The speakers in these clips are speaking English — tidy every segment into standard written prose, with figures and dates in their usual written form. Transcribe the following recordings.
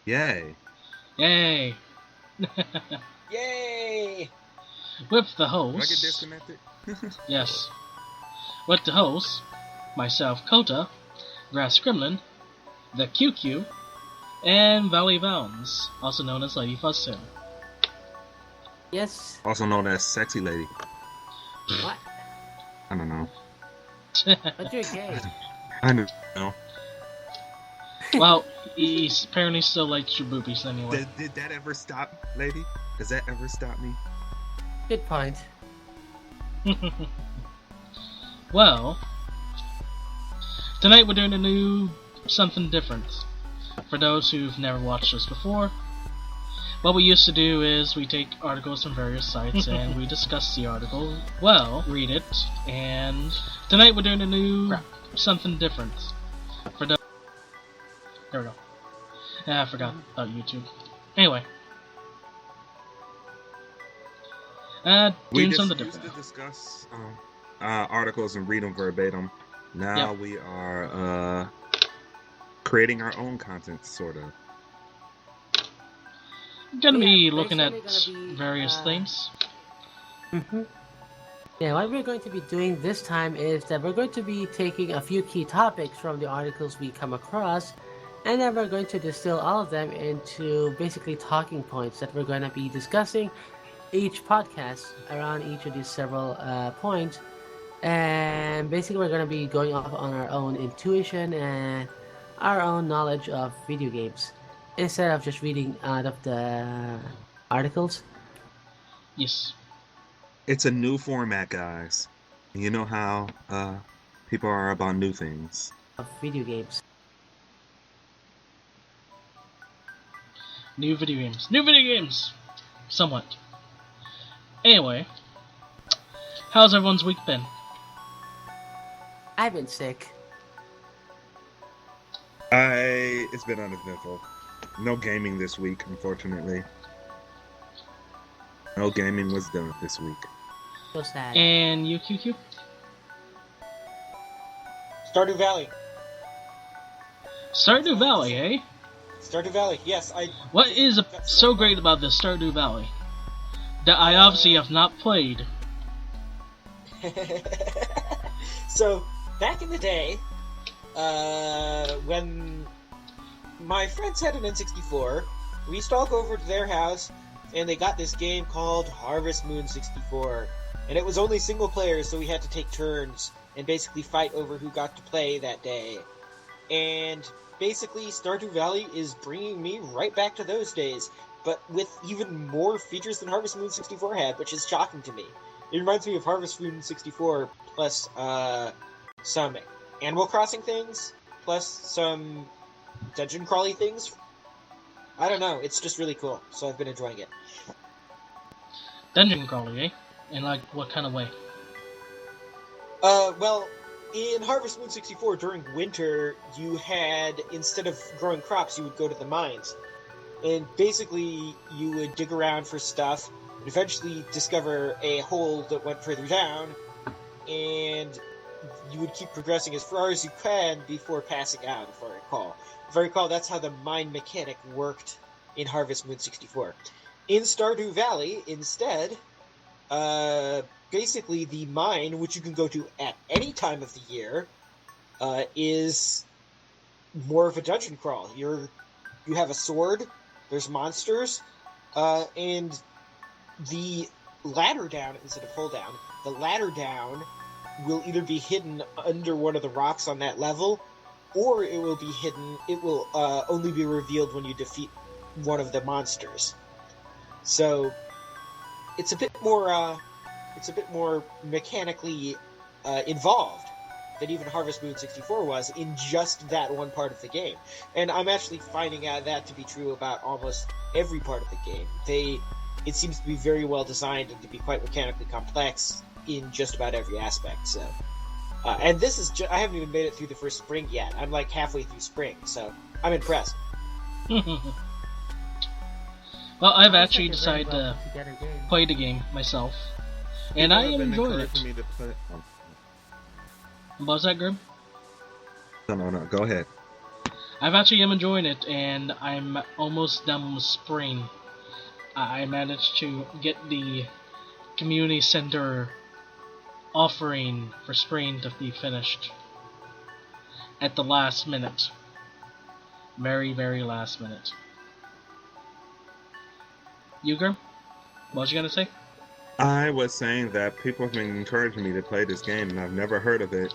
Yay. Yay! Yay! With the Did I get hosts, disconnected? yes, with the hosts, myself, Kota, Grass Gremlin, the QQ, and Valley Valens, also known as Lady Fuzztail. Yes. Also known as Sexy Lady. What? I don't know. But you're gay. I don't know. Well, he apparently still likes your boobies anyway. Did that ever stop, lady? Does that ever stop me? Good point. Well, tonight we're doing a new something different. For those who've never watched us before, what we used to do is we take articles from various sites and we discuss the article, read it, and tonight we're doing a new something different. For those... There we go. I forgot about YouTube. Anyway. We doing just something used different. to discuss articles and read them verbatim. Now Yep. we are creating our own content, sort of. Gonna be Yeah, looking at basically gonna be, various things. Yeah, what we're going to be doing this time is that we're going to be taking a few key topics from the articles we come across, and then we're going to distill all of them into basically talking points that we're going to be discussing each podcast around each of these several points. And basically we're going to be going off on our own intuition and our own knowledge of video games instead of just reading out of the articles. Yes. It's a new format, guys. You know how people are about new things. Of video games. New video games. New video games! Somewhat. Anyway. How's everyone's week been? I've been sick. It's been uneventful. No gaming this week, unfortunately. No gaming was done this week. So sad. And you, QQ? Stardew Valley. Stardew Valley, eh? Stardew Valley. Yes, What is so great about this Stardew Valley? That I obviously have not played. So, back in the day, when my friends had an N64, we used to all go over to their house, and they got this game called Harvest Moon 64. And it was only single player, so we had to take turns and basically fight over who got to play that day. And basically, Stardew Valley is bringing me right back to those days, but with even more features than Harvest Moon 64 had, which is shocking to me. It reminds me of Harvest Moon 64 plus some Animal Crossing things, plus some dungeon crawly things. I don't know, it's just really cool, so I've been enjoying it. Dungeon crawling, eh? In like what kind of way? Well, in Harvest Moon 64, during winter, you had, instead of growing crops, you would go to the mines. And basically, you would dig around for stuff, and eventually discover a hole that went further down, and you would keep progressing as far as you can before passing out, if I recall. If I recall, that's how the mine mechanic worked in Harvest Moon 64. In Stardew Valley, instead, basically the mine, which you can go to at any time of the year, is more of a dungeon crawl. You have a sword, there's monsters, and the ladder down instead of pull down, the ladder down will either be hidden under one of the rocks on that level, or it will be hidden. It will only be revealed when you defeat one of the monsters. So it's a bit more mechanically involved than even Harvest Moon 64 was in just that one part of the game. And I'm actually finding out that to be true about almost every part of the game. It seems to be very well designed and to be quite mechanically complex in just about every aspect. So, and this is I haven't even made it through the first spring yet. I'm like halfway through spring, so I'm impressed. Well, I've Sounds actually like a very decided to well put-together game. play the game myself, and I People have been enjoyed it. encouraging me to play- What was that, Grim? No, go ahead. I've actually am enjoying it, and I'm almost done with Spring. I managed to get the community center offering for Spring to be finished at the last minute. Very, very last minute. Uger, what was you gonna say? I was saying that people have been encouraging me to play this game, and I've never heard of it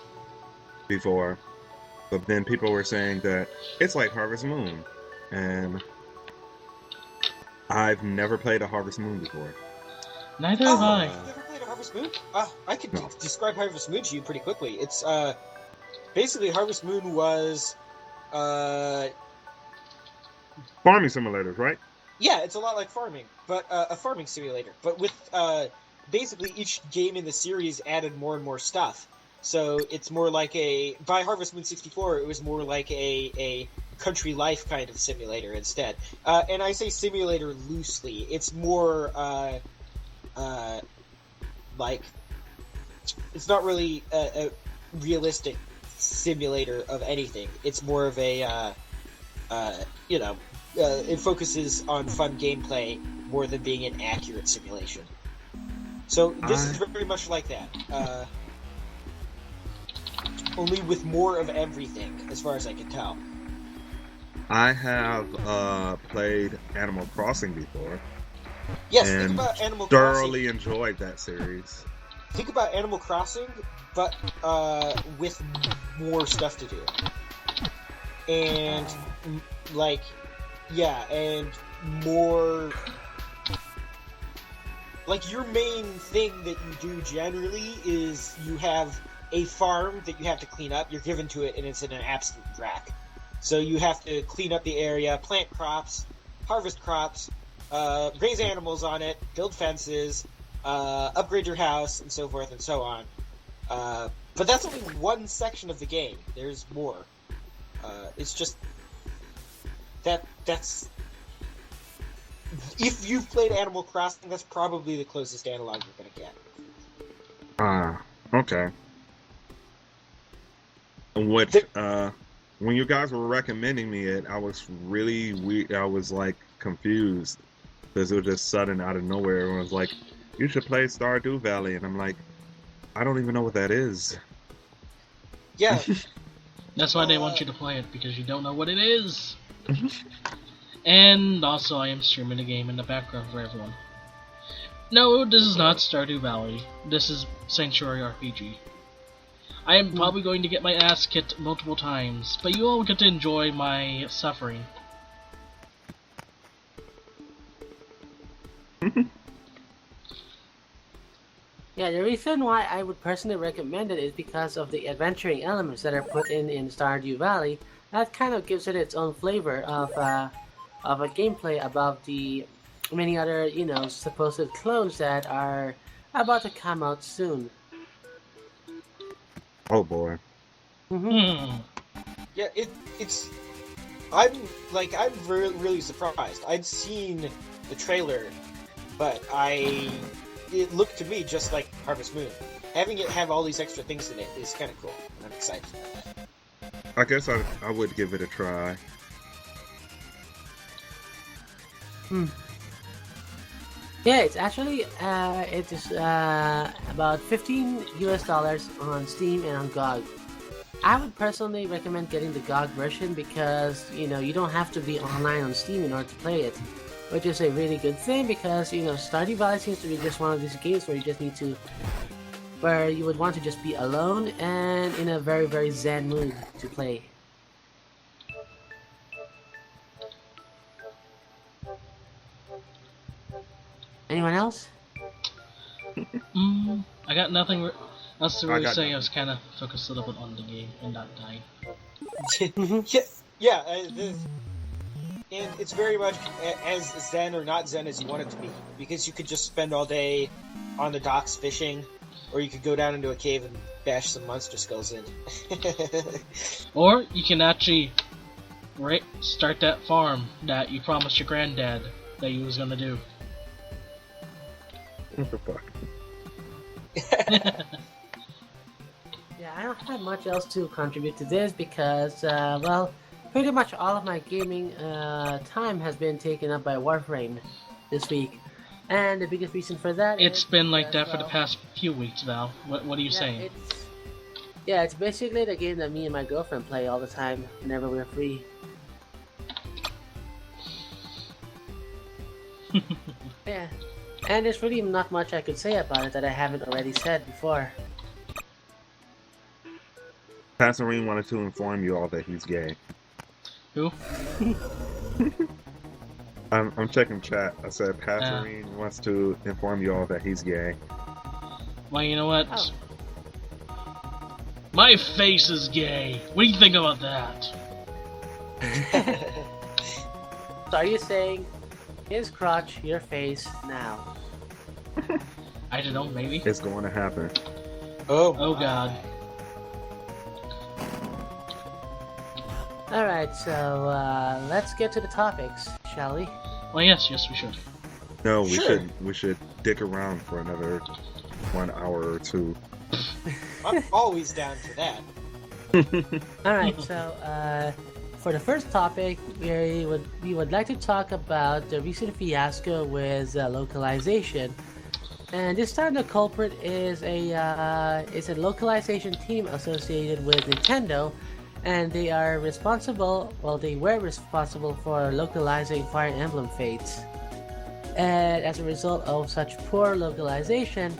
before. But then people were saying that it's like Harvest Moon, and I've never played a Harvest Moon before. Neither have I. You've never played a Harvest Moon? I could No. describe Harvest Moon to you pretty quickly. It's basically Harvest Moon was Farming simulators, right? yeah, it's a lot like farming, but a farming simulator. But with basically each game in the series added more and more stuff. So it's more like by Harvest Moon 64, it was more like a country life kind of simulator instead. And I say simulator loosely. It's more like it's not really a realistic simulator of anything. It's more of a it focuses on fun gameplay more than being an accurate simulation. So this is very much like that. Only with more of everything, as far as I can tell. I have played Animal Crossing before, Yes, think and about Animal Crossing. thoroughly enjoyed that series. Think about Animal Crossing, but with more stuff to do. And, and more... Like, your main thing that you do generally is you have a farm that you have to clean up. You're given to it, and it's in an absolute wreck. So you have to clean up the area, plant crops, harvest crops, raise animals on it, build fences, upgrade your house, and so forth and so on. But that's only one section of the game. There's more. It's just... That's... If you've played Animal Crossing, that's probably the closest analog you're going to get. Okay. When you guys were recommending me it, I was really I was like confused because it was just sudden out of nowhere. Everyone was like, "You should play Stardew Valley," and I'm like, "I don't even know what that is." Yeah. That's why they want you to play it, because you don't know what it is. And also, I am streaming the game in the background for everyone. No, this is not Stardew Valley. This is Sanctuary RPG. I am probably going to get my ass kicked multiple times, but you all get to enjoy my suffering. Yeah, the reason why I would personally recommend it is because of the adventuring elements that are put in Stardew Valley. That kind of gives it its own flavor of a gameplay above the many other, supposed clones that are about to come out soon. Oh boy. Hmm. Yeah, it's... I'm really surprised. I'd seen the trailer, but it looked to me just like Harvest Moon. Having it have all these extra things in it is kind of cool, and I'm excited about that. I guess I would give it a try. Yeah, it's actually it is about $15 on Steam and on GOG. I would personally recommend getting the GOG version because you don't have to be online on Steam in order to play it, which is a really good thing because Stardew Valley seems to be just one of these games where where you would want to just be alone and in a very, very zen mood to play. Anyone else? I got nothing else to I really got say. nothing. I was kind of focused a little bit on the game and not dying. And it's very much as zen or not zen as you want it to be, because you could just spend all day on the docks fishing, or you could go down into a cave and bash some monster skulls in. Or you can actually start that farm that you promised your granddad that you was gonna do. What the fuck? Yeah, I don't have much else to contribute to this because, pretty much all of my gaming time has been taken up by Warframe this week. And the biggest reason for that It's is been like that because, for the past few weeks, Val. What are you saying? It's basically the game that me and my girlfriend play all the time whenever we're free. Yeah. And there's really not much I could say about it that I haven't already said before. Passerine wanted to inform you all that he's gay. Who? I'm checking chat. I said Passerine wants to inform you all that he's gay. Well, you know what? Oh. My face is gay. What do you think about that? So are you saying his crotch, your face, now? I don't know, maybe. It's going to happen. Oh, Oh god. Alright, so let's get to the topics, shall we? Well, yes, we should. No, Sure. we should dick around for another 1 hour or two. I'm always down for that. Alright, so for the first topic, we would like to talk about the recent fiasco with localization. And this time the culprit is a localization team associated with Nintendo, and they are responsible, well, they were responsible for localizing Fire Emblem Fates. And as a result of such poor localization,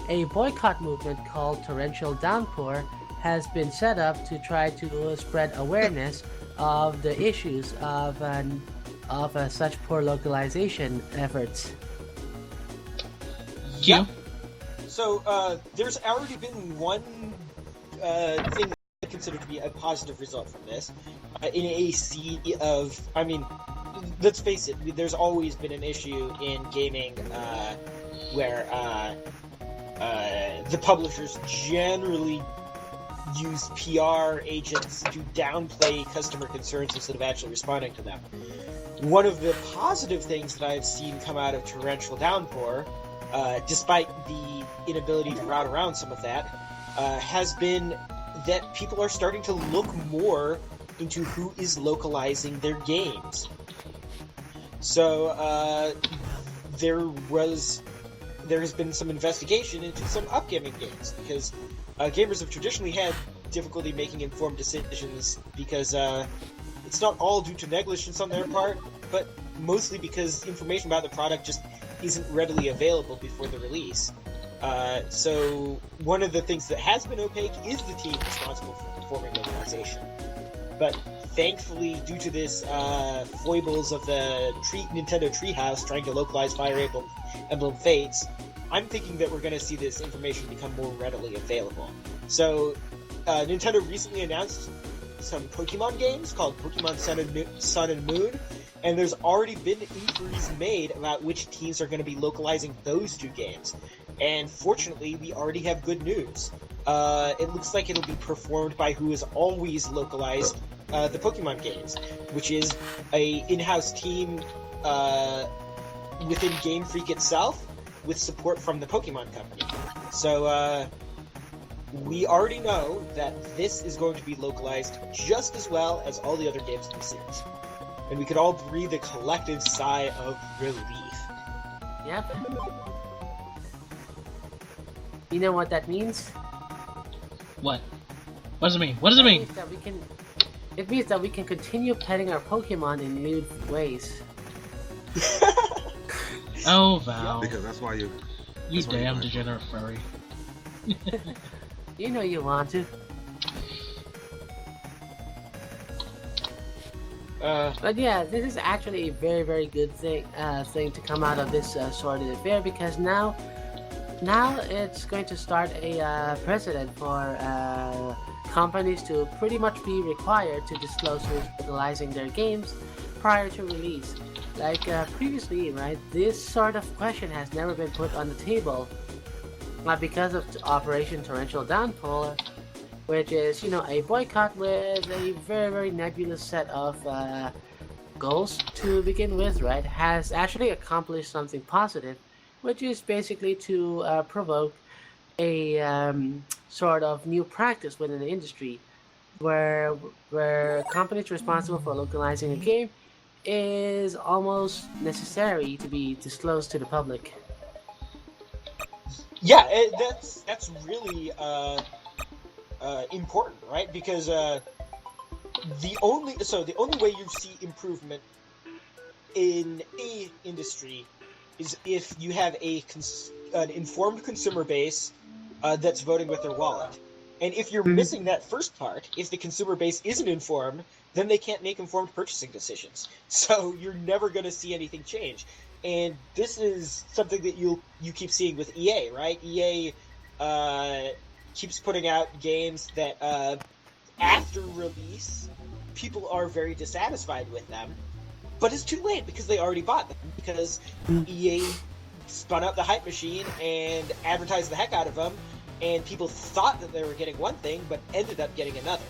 a boycott movement called Torrential Downpour has been set up to try to spread awareness of the issues of such poor localization efforts. Q? So, there's already been one thing that I consider to be a positive result from this. In a sea of, I mean, let's face it, there's always been an issue in gaming where the publishers generally use PR agents to downplay customer concerns instead of actually responding to them. One of the positive things that I've seen come out of Torrential Downpour, despite the inability to route around some of that, has been that people are starting to look more into who is localizing their games. So there has been some investigation into some upcoming games, because gamers have traditionally had difficulty making informed decisions because it's not all due to negligence on their part, but mostly because information about the product just isn't readily available before the release. So one of the things that has been opaque is the team responsible for performing localization. But thankfully, due to this foibles of the Nintendo Treehouse trying to localize Fire Emblem Fates, I'm thinking that we're going to see this information become more readily available. So, Nintendo recently announced some Pokemon games called Pokemon Sun and Moon, and there's already been inquiries made about which teams are going to be localizing those two games. And fortunately, we already have good news. It looks like it'll be performed by who has always localized the Pokemon games, which is a in-house team within Game Freak itself, with support from the Pokemon Company. So, we already know that this is going to be localized just as well as all the other games in the series. And we could all breathe a collective sigh of relief. Yep. You know what that means? What? What does it mean? What does it mean? It means that we can continue petting our Pokemon in new ways. Oh, Val. Because that's why you... You that's why you damn like degenerate furry. You know you want to. But yeah, this is actually a very, very good thing to come out of this sordid affair, because now it's going to start a precedent for companies to pretty much be required to disclose who's localizing their games prior to release. Like previously, right, this sort of question has never been put on the table because of Operation Torrential Downpour, which is, you know, a boycott with a very, very nebulous set of goals to begin with, right, has actually accomplished something positive, which is basically to provoke a sort of new practice within the industry, where companies responsible for localizing a game is almost necessary to be disclosed to the public. Yeah, that's really important, right? Because the only way you see improvement in a industry is if you have an informed consumer base that's voting with their wallet. And if you're missing that first part, if the consumer base isn't informed, then they can't make informed purchasing decisions. So you're never going to see anything change. And this is something that you keep seeing with EA, right? EA keeps putting out games that after release, people are very dissatisfied with them. But it's too late because they already bought them. Because EA spun up the hype machine and advertised the heck out of them, and people thought that they were getting one thing, but ended up getting another.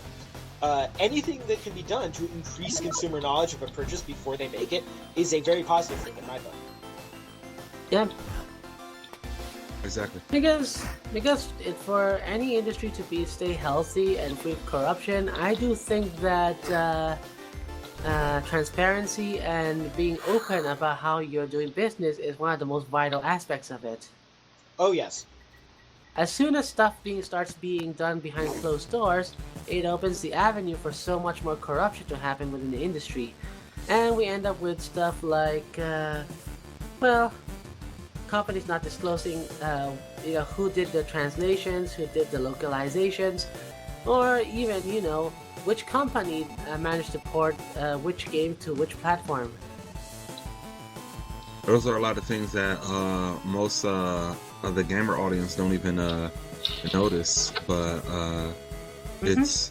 Anything that can be done to increase consumer knowledge of a purchase before they make it is a very positive thing in my book. Yeah. Exactly. Because for any industry to stay healthy and free of corruption, I do think that transparency and being open about how you're doing business is one of the most vital aspects of it. Oh, yes. As soon as stuff starts being done behind closed doors, it opens the avenue for so much more corruption to happen within the industry. And we end up with stuff like, companies not disclosing who did the translations, who did the localizations, or even, which company managed to port which game to which platform. Those are a lot of things that most of the gamer audience don't even notice, but it's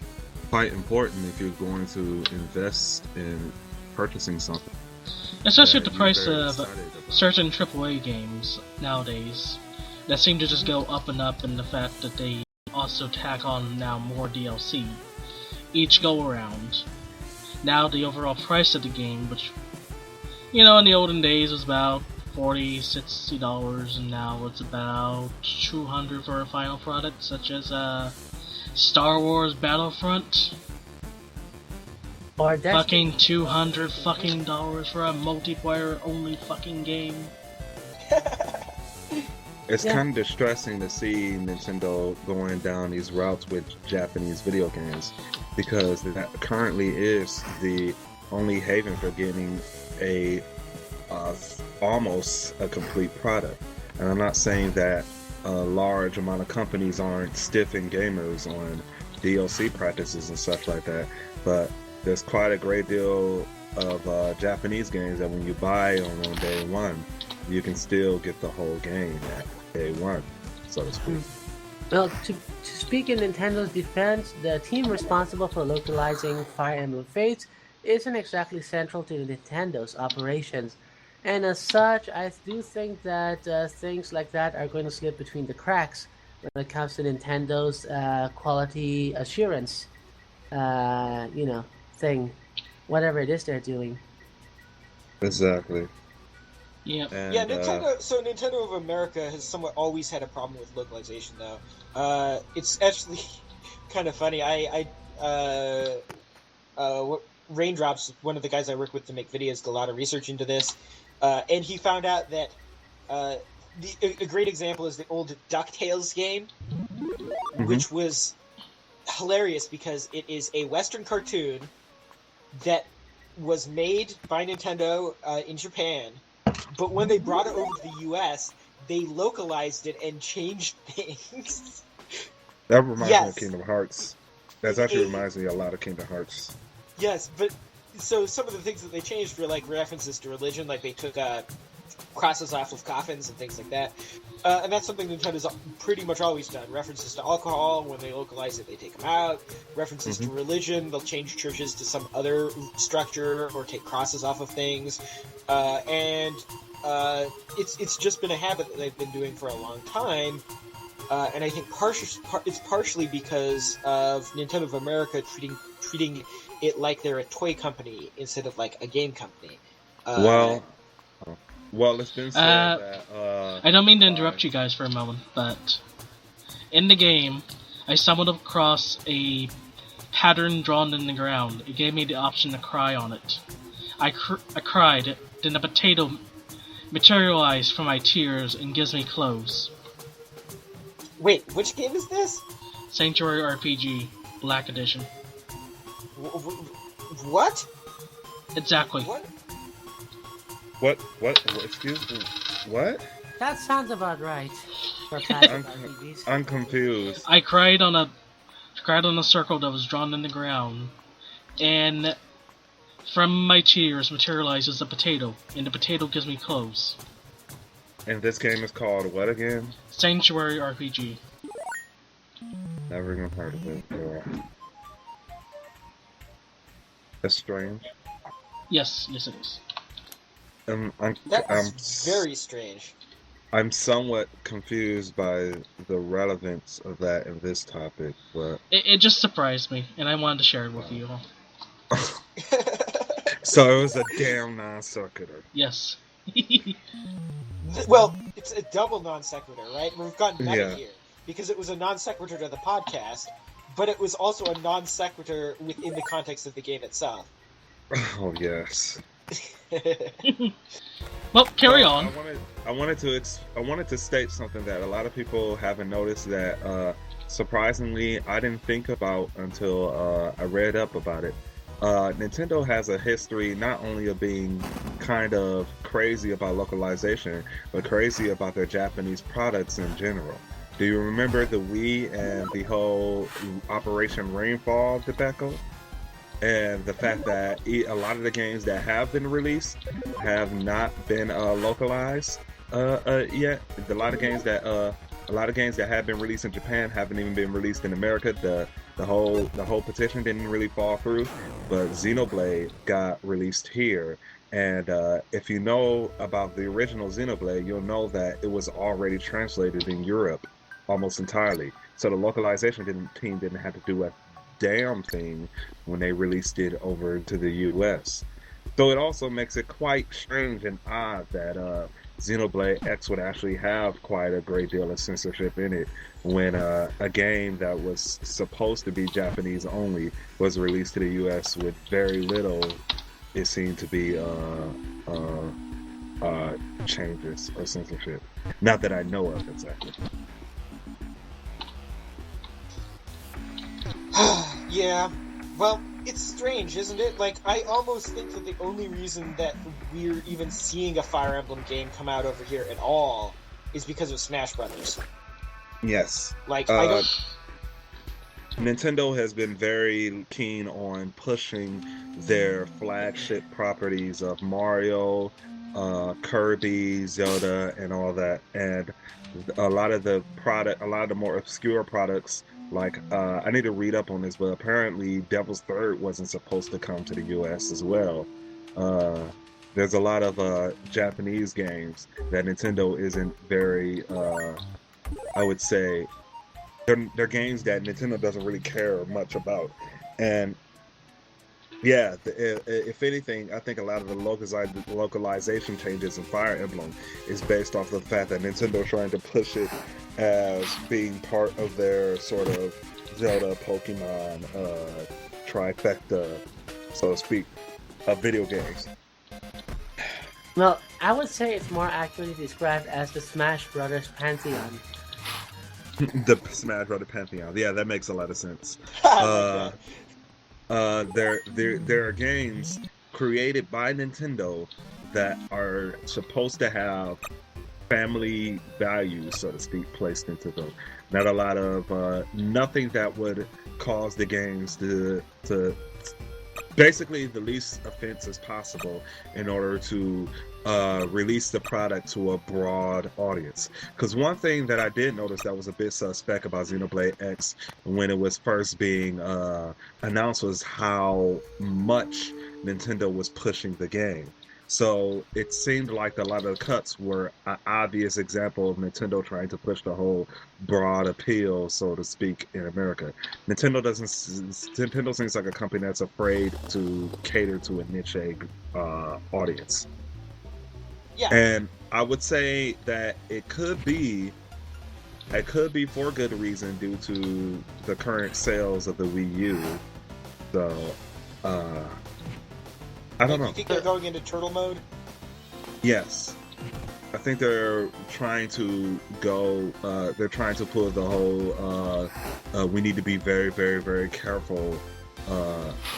quite important if you're going to invest in purchasing something. Especially with the price of certain AAA games nowadays that seem to just go up, and the fact that they also tack on now more DLC each go around. Now the overall price of the game, which in the olden days was about $40, $60, and now it's about $200 for a final product, such as Star Wars Battlefront. Or fucking $200 fucking dollars for a multiplayer only fucking game. It's kind of distressing to see Nintendo going down these routes with Japanese video games, because that currently is the only haven for getting a almost a complete product. And I'm not saying that a large amount of companies aren't stiffing gamers on DLC practices and such like that, but there's quite a great deal of Japanese games that when you buy on day one, you can still get the whole game at day one, so to speak. Well, to speak in Nintendo's defense, the team responsible for localizing Fire Emblem Fates isn't exactly central to Nintendo's operations. And as such, I do think that things like that are going to slip between the cracks when it comes to Nintendo's quality assurance, thing, whatever it is they're doing. Exactly. Yeah. Yeah, Nintendo. So Nintendo of America has somewhat always had a problem with localization, though. It's actually kind of funny. Raindrops, one of the guys I work with to make videos, did a lot of research into this, and he found out that a great example is the old DuckTales game, which was hilarious because it is a Western cartoon that was made by Nintendo in Japan, but when they brought it over to the US, they localized it and changed things. That reminds me of Kingdom Hearts. That actually reminds me a lot of Kingdom Hearts. Yes, but so some of the things that they changed were like references to religion, like they took crosses off of coffins and things like that. And that's something Nintendo's pretty much always done. References to alcohol, when they localize it, they take them out. References to religion, they'll change churches to some other structure or take crosses off of things. And it's just been a habit that they've been doing for a long time. And I think it's partially because of Nintendo of America treating it like they're a toy company instead of like a game company. Well, it's been said that... I don't mean to interrupt you guys for a moment, but in the game, I stumbled across a pattern drawn in the ground. It gave me the option to cry on it. I cried, then a potato materialized from my tears and gives me clothes. Wait, which game is this? Sanctuary RPG, Black Edition. What? Exactly. What? Excuse me. What? That sounds about right. For classic I'm, RPGs. I'm confused. I cried on a circle that was drawn in the ground, and from my tears materializes a potato, and the potato gives me clothes. And this game is called what again? Sanctuary RPG. Never even heard of it. Yeah. That's strange. Yes, it is. That was very strange. I'm somewhat confused by the relevance of that in this topic, but It just surprised me, and I wanted to share it with you all. so it was a damn non sequitur. Yes. Well, it's a double non sequitur, right? We've gotten meta Yeah. here because it was a non sequitur to the podcast, but it was also a non sequitur within the context of the game itself. Oh yes. Well, carry on. I wanted to state something that a lot of people haven't noticed that surprisingly I didn't think about until I read up about it. Nintendo has a history not only of being kind of crazy about localization, but crazy about their Japanese products in general. Do you remember the Wii and the whole Operation Rainfall debacle? And the fact that a lot of the games that have been released have not been localized yet. A lot of games that have been released in Japan haven't even been released in America. The whole petition didn't really fall through, but Xenoblade got released here. And if you know about the original Xenoblade, you'll know that it was already translated in Europe almost entirely. So the localization team didn't have to do a damn thing when they released it over to the US. So it also makes it quite strange and odd that Xenoblade X would actually have quite a great deal of censorship in it when a game that was supposed to be Japanese only was released to the US with very little, it seemed to be changes or censorship. Not that I know of exactly. Yeah, well, it's strange, isn't it? Like, I almost think that the only reason that we're even seeing a Fire Emblem game come out over here at all is because of Smash Brothers. Yes. Like, I don't... Nintendo has been very keen on pushing their flagship properties of Mario, Kirby, Zelda, and all that. And a lot of the more obscure products, like I need to read up on this, but apparently Devil's Third wasn't supposed to come to the US as well. There's a lot of Japanese games that Nintendo isn't very, I would say, they're games that Nintendo doesn't really care much about. And yeah, if anything, I think a lot of the localization changes in Fire Emblem is based off the fact that Nintendo's trying to push it as being part of their sort of Zelda, Pokemon, trifecta, so to speak, of video games. Well, I would say it's more accurately described as the Smash Brothers Pantheon. The Smash Brothers Pantheon. Yeah, that makes a lot of sense. There are games created by Nintendo that are supposed to have family values, so to speak, placed into them. Not a lot of nothing that would cause the games to basically the least offense as possible in order to release the product to a broad audience. Because one thing that I did notice that was a bit suspect about Xenoblade X when it was first being announced was how much Nintendo was pushing the game. So it seemed like a lot of the cuts were an obvious example of Nintendo trying to push the whole broad appeal, so to speak, in America. Nintendo seems like a company that's afraid to cater to a niche audience. Yeah. And I would say that it could be for good reason due to the current sales of the Wii U So, I don't You know. think they're going into turtle mode? Yes. I think they're trying to go, they're trying to pull the whole, we need to be very, very, very careful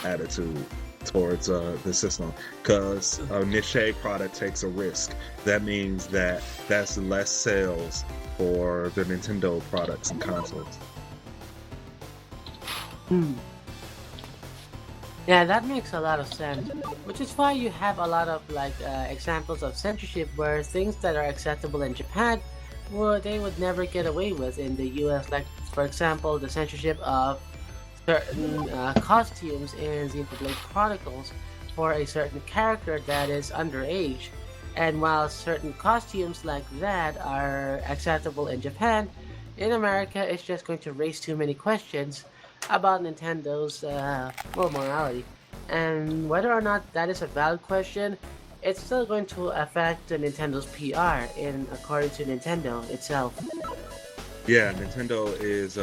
attitude towards the system. Because a niche product takes a risk. That means that's less sales for the Nintendo products and consoles. Yeah, that makes a lot of sense. Which is why you have a lot of examples of censorship where things that are acceptable in Japan, well, they would never get away with in the US. Like, for example, the censorship of certain costumes in Xenoblade Chronicles for a certain character that is underage. And while certain costumes like that are acceptable in Japan, in America it's just going to raise too many questions about Nintendo's morality. And whether or not that is a valid question, it's still going to affect Nintendo's PR according to Nintendo itself. Yeah, Nintendo is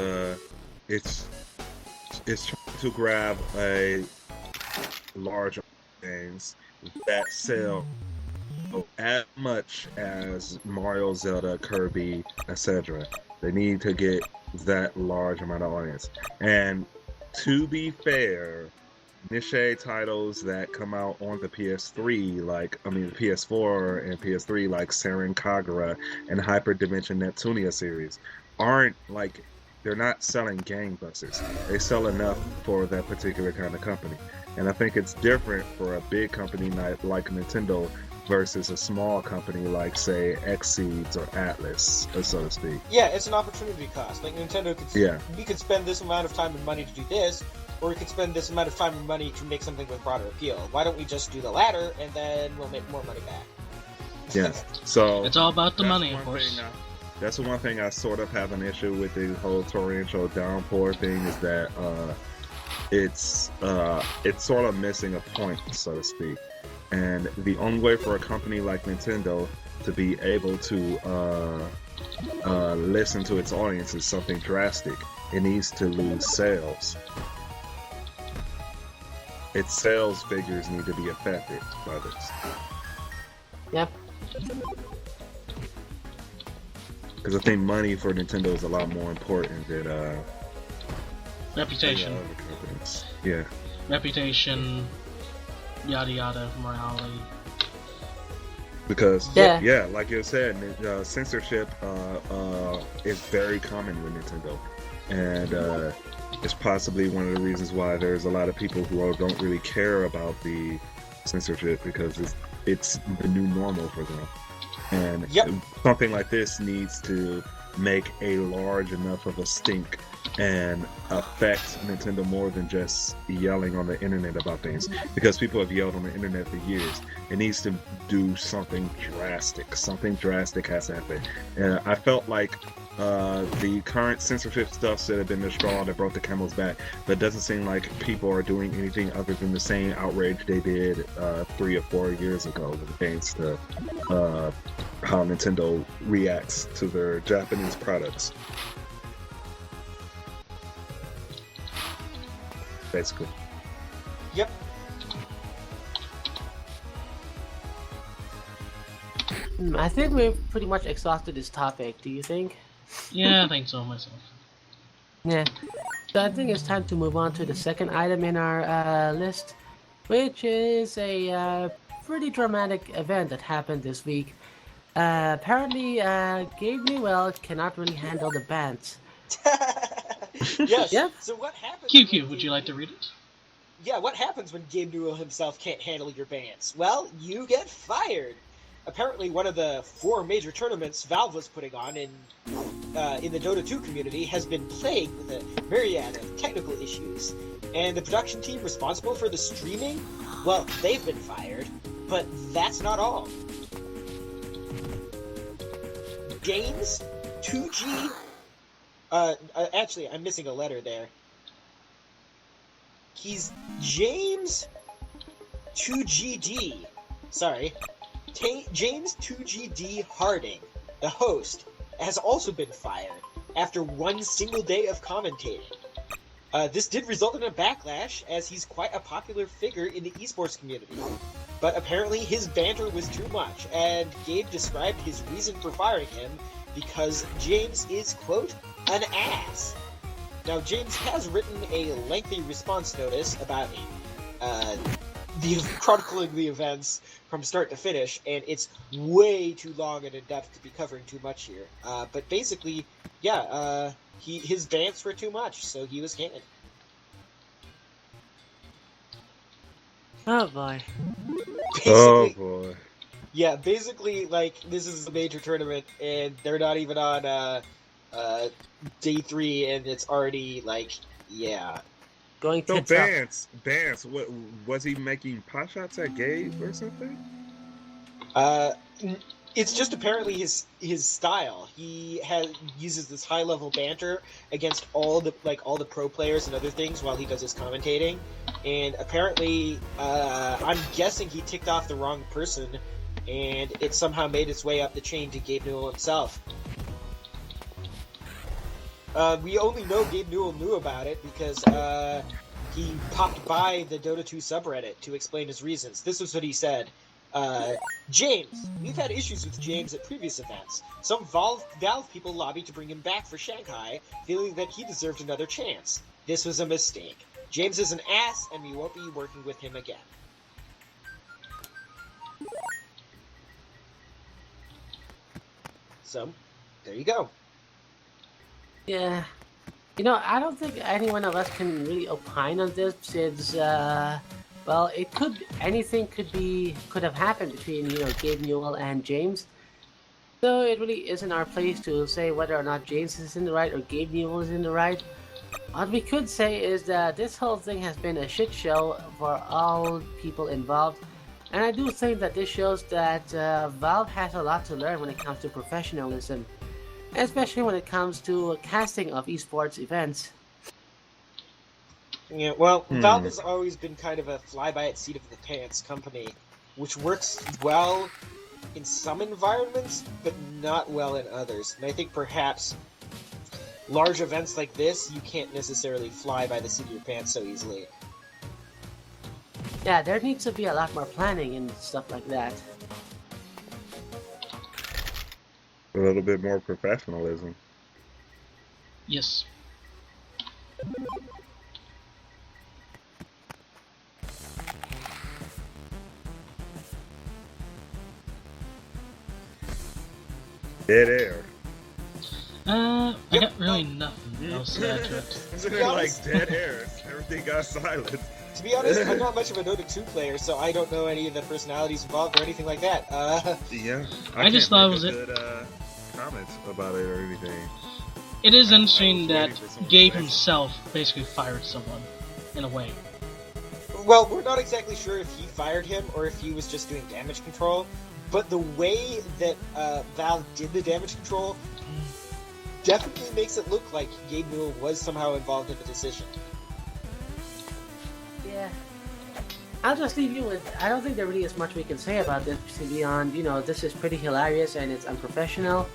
it's trying to grab a large games that sell as much as Mario, Zelda, Kirby, etc. They need to get that large amount of audience. And to be fair, niche titles that come out on the PS3, the PS4 and PS3, like Saren Kagura and Hyper Dimension Neptunia series, aren't they're not selling gangbusters. They sell enough for that particular kind of company. And I think it's different for a big company like Nintendo versus a small company like, say, Xseeds or Atlas, so to speak. Yeah, it's an opportunity cost. Like, Nintendo could, we could spend this amount of time and money to do this, or we could spend this amount of time and money to make something with broader appeal. Why don't we just do the latter, and then we'll make more money back? Yeah, so it's all about the money, of course. That's the one thing I sort of have an issue with the whole torrential downpour thing, is that it's sort of missing a point, so to speak. And the only way for a company like Nintendo to be able to listen to its audience is something drastic. It needs to lose sales. Its sales figures need to be affected by this. Yep. Because I think money for Nintendo is a lot more important than reputation. Other companies. Yeah. Reputation, yada yada, morality. Because like you said, censorship is very common with Nintendo, and it's possibly one of the reasons why there's a lot of people who don't really care about the censorship, because it's the new normal for them. And something like this needs to make a large enough of a stink and affect Nintendo more than just yelling on the internet about things, because people have yelled on the internet for years. It needs to do something drastic. Something drastic has to happen. And I felt like the current censorship stuff should have been the straw that broke the camel's back, but it doesn't seem like people are doing anything other than the same outrage they did 3 or 4 years ago against how Nintendo reacts to their Japanese products. Basically. Yep. I think we've pretty much exhausted this topic. Do you think? Yeah, I think so myself. Yeah. So I think it's time to move on to the second item in our list, which is a pretty dramatic event that happened this week. Apparently, Gabe Newell cannot really handle the bans. Yes. Yep. So what happens? QQ, would you like to read it? Yeah, what happens when Gabe Newell himself can't handle your bans? Well, you get fired. Apparently, one of the 4 major tournaments Valve was putting on in the Dota 2 community has been plagued with a myriad of technical issues. And the production team responsible for the streaming, well, they've been fired. But that's not all. James 2G... actually, I'm missing a letter there. He's James 2GD. Sorry. James 2GD Harding, the host, has also been fired after one single day of commentating. This did result in a backlash, as he's quite a popular figure in the esports community. But apparently his banter was too much, and Gabe described his reason for firing him because James is, quote, an ass. Now, James has written a lengthy response notice about chronicling the events from start to finish, and it's way too long and in-depth to be covering too much here. But basically, yeah, his bants were too much, so he was canned. Oh boy. Oh boy. Yeah, basically, like, this is a major tournament, and they're not even on day 3, and it's already, like, yeah. Going So tits up. Bance, what was he making pot shots at Gabe or something? It's just apparently his style. He uses this high level banter against all the pro players and other things while he does his commentating, and apparently, I'm guessing he ticked off the wrong person, and it somehow made its way up the chain to Gabe Newell himself. We only know Gabe Newell knew about it because he popped by the Dota 2 subreddit to explain his reasons. This was what he said. James. We've had issues with James at previous events. Some Valve people lobbied to bring him back for Shanghai, feeling that he deserved another chance. This was a mistake. James is an ass, and we won't be working with him again. So, there you go. Yeah. You know, I don't think any one of us can really opine on this since, well, anything could have happened between, Gabe Newell and James. So it really isn't our place to say whether or not James is in the right or Gabe Newell is in the right. What we could say is that this whole thing has been a shit show for all people involved. And I do think that this shows that Valve has a lot to learn when it comes to professionalism, especially when it comes to casting of esports events. Yeah, well, Valve has always been kind of a fly-by-its-seat of the pants company, which works well in some environments, but not well in others. And I think perhaps large events like this, you can't necessarily fly by the seat of your pants so easily. Yeah, there needs to be a lot more planning and stuff like that. A little bit more professionalism. Yes. Dead air. I got really nothing else to add to it. Isn't it like dead air? Everything got silent. To be honest, I'm not much of a Dota 2 player, so I don't know any of the personalities involved or anything like that. Yeah. I just thought it was good comments about it or anything. It is interesting I that was waiting for someone Gabe to say himself basically fired someone, in a way. Well, we're not exactly sure if he fired him or if he was just doing damage control, but the way that Valve did the damage control definitely makes it look like Gabe Newell was somehow involved in the decision. Yeah. I'll just leave you with, I don't think there really is much we can say about this beyond, this is pretty hilarious and it's unprofessional.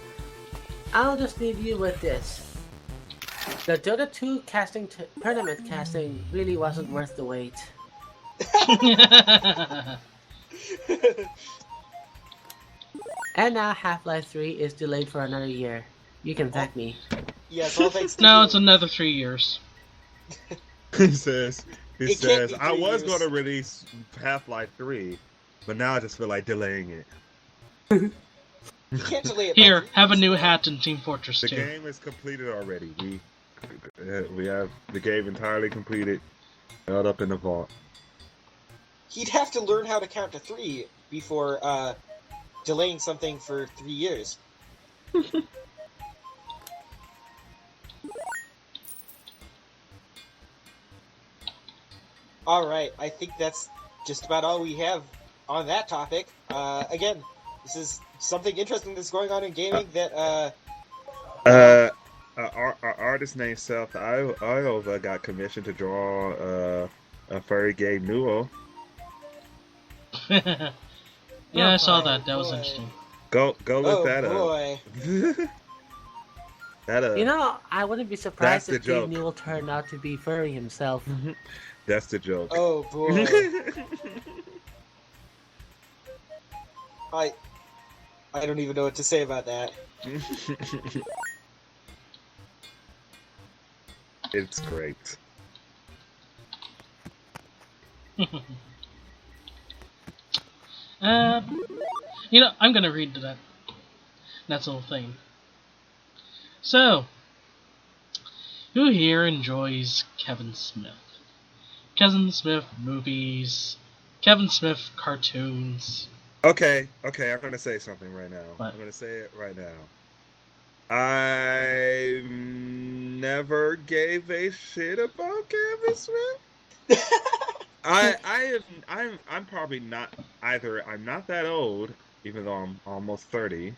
I'll just leave you with this. The Dota 2 tournament casting really wasn't worth the wait. And now Half-Life 3 is delayed for another year. You can thank me. Yes, all thanks to No, you. it's another 3 years. He says, It can't be I 3 was years. going to release Half-Life 3, but now I just feel like delaying it. You can't delay it. by Here, 3 have a years, new though. hat in Team Fortress The 2. game is completed already. We have the game entirely completed, held up in the vault. He'd have to learn how to count to 3 before delaying something for 3 years. Alright, I think that's just about all we have on that topic. Again, this is something interesting that's going on in gaming that, Our artist named Seth Iova got commissioned to draw a furry Gabe Newell. Yeah, I saw Oh, that. That was boy. interesting. Go look oh that boy. up. That I wouldn't be That's surprised the if Jane joke. Newell turned out to be furry himself. That's the joke. Oh boy. I I don't even know what to say about that. It's great. uh, I'm gonna read that. That's the whole thing. So, who here enjoys Kevin Smith? Kevin Smith movies, Kevin Smith cartoons. Okay, I'm gonna say something right now. What? I'm gonna say it right now. I never gave a shit about Kevin Smith. I'm probably not either. I'm not that old, even though I'm almost 30.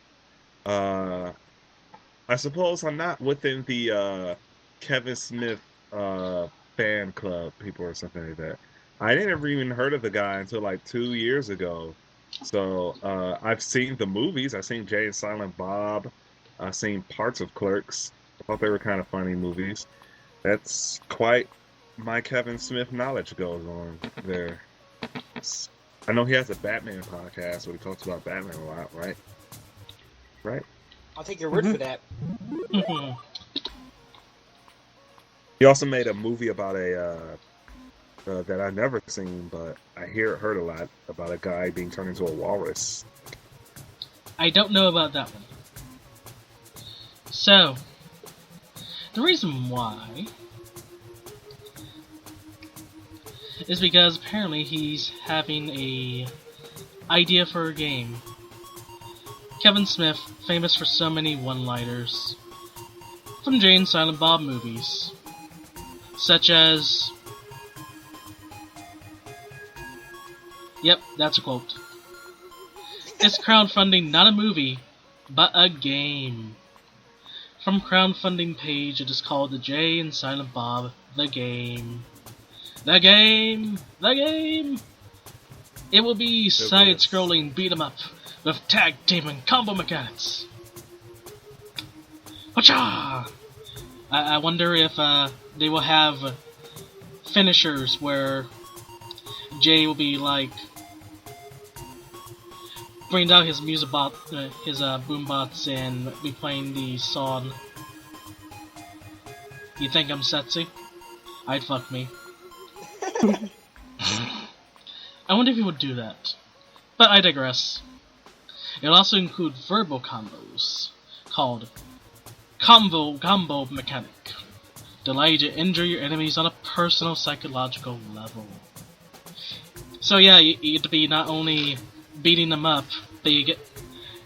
I suppose I'm not within the Kevin Smith fan club people or something like that. I didn't even heard of the guy until like 2 years ago. So I've seen the movies. I've seen Jay and Silent Bob. I've seen parts of Clerks. I thought they were kind of funny movies. That's quite my Kevin Smith knowledge goes on there. I know he has a Batman podcast where he talks about Batman a lot, right? Right? I'll take your word for that. He also made a movie about that I've never seen, but I heard a lot about a guy being turned into a walrus. I don't know about that one. So, the reason why is because apparently he's having a idea for a game. Kevin Smith, famous for so many one-liners from Jay and Silent Bob movies, such as... Yep, that's a quote. It's crowdfunding, not a movie, but a game. From crowdfunding page, it is called the Jay and Silent Bob The Game. The Game! The Game! It will be side-scrolling beat-em-up with tag team and combo mechanics. Whatcha! I wonder if they will have finishers where Jay will be like bring out his music bot, his boombots, and be playing the song. You think I'm sexy? I'd fuck me. I wonder if he would do that. But I digress. It'll also include verbal combos called Combo Mechanic. The allow you to injure your enemies on a personal psychological level. So yeah, you get to be not only beating them up, but you get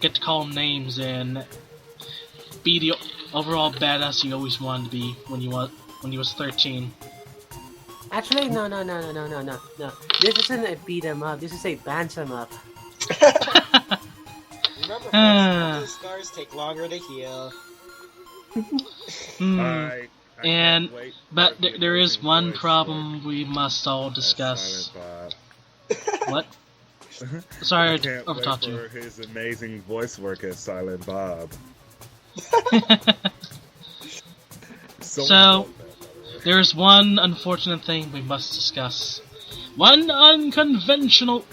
to call them names and be the overall badass you always wanted to be when you was 13. Actually, no. This isn't a beat 'em up. This is a bantam up. Remember, folks, those scars take longer to heal. I And can't wait but for the there is amazing one voice problem we must all work as discuss. Silent What? Bob. Sorry, I I can't wait overtalked you. for his amazing voice work as Silent Bob. So, there is one unfortunate thing we must discuss. One unconventional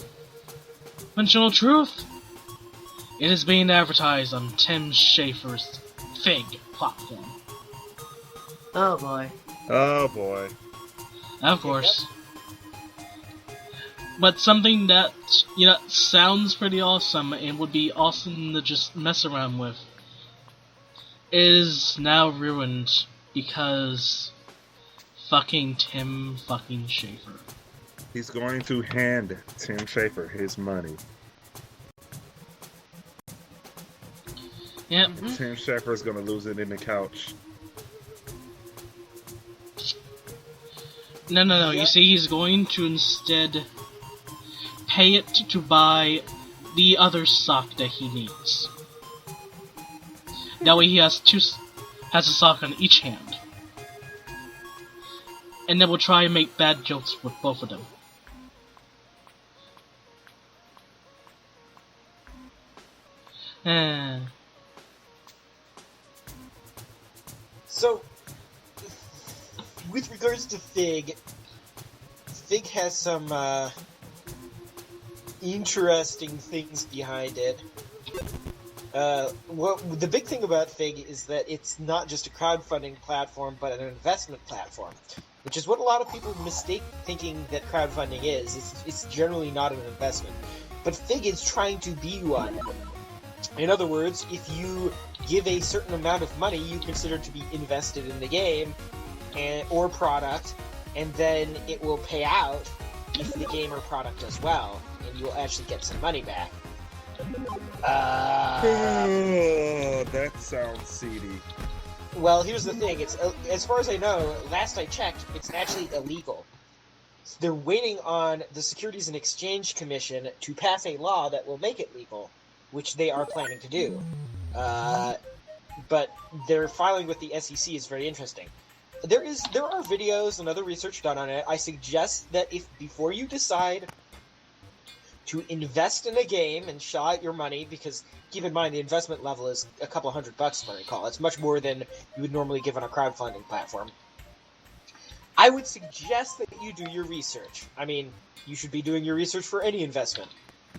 truth. It is being advertised on Tim Schafer's Fig platform. Oh boy. Oh boy. Of course. But something that, sounds pretty awesome and would be awesome to just mess around with is now ruined because fucking Tim fucking Schafer. He's going to hand Tim Schafer his money. Yep. Tim Schafer is going to lose it in the couch. No. You see, he's going to instead pay it to buy the other sock that he needs. That way he has a sock on each hand. And then we'll try and make bad jokes with both of them. So, with regards to Fig has some interesting things behind it. The big thing about Fig is that it's not just a crowdfunding platform, but an investment platform, which is what a lot of people mistake thinking that crowdfunding is. It's generally not an investment, but Fig is trying to be one. In other words, if you give a certain amount of money you consider to be invested in the game or product, and then it will pay out if the game or product does well, and you'll actually get some money back. Oh, that sounds seedy. Well, here's the thing. It's as far as I know, last I checked, it's actually illegal. They're waiting on the Securities and Exchange Commission to pass a law that will make it legal, which they are planning to do. But their filing with the SEC is very interesting. There are videos and other research done on it. I suggest that if before you decide to invest in a game and shell out your money, because keep in mind the investment level is a couple $100 if I recall. It's much more than you would normally give on a crowdfunding platform. I would suggest that you do your research. I mean, you should be doing your research for any investment,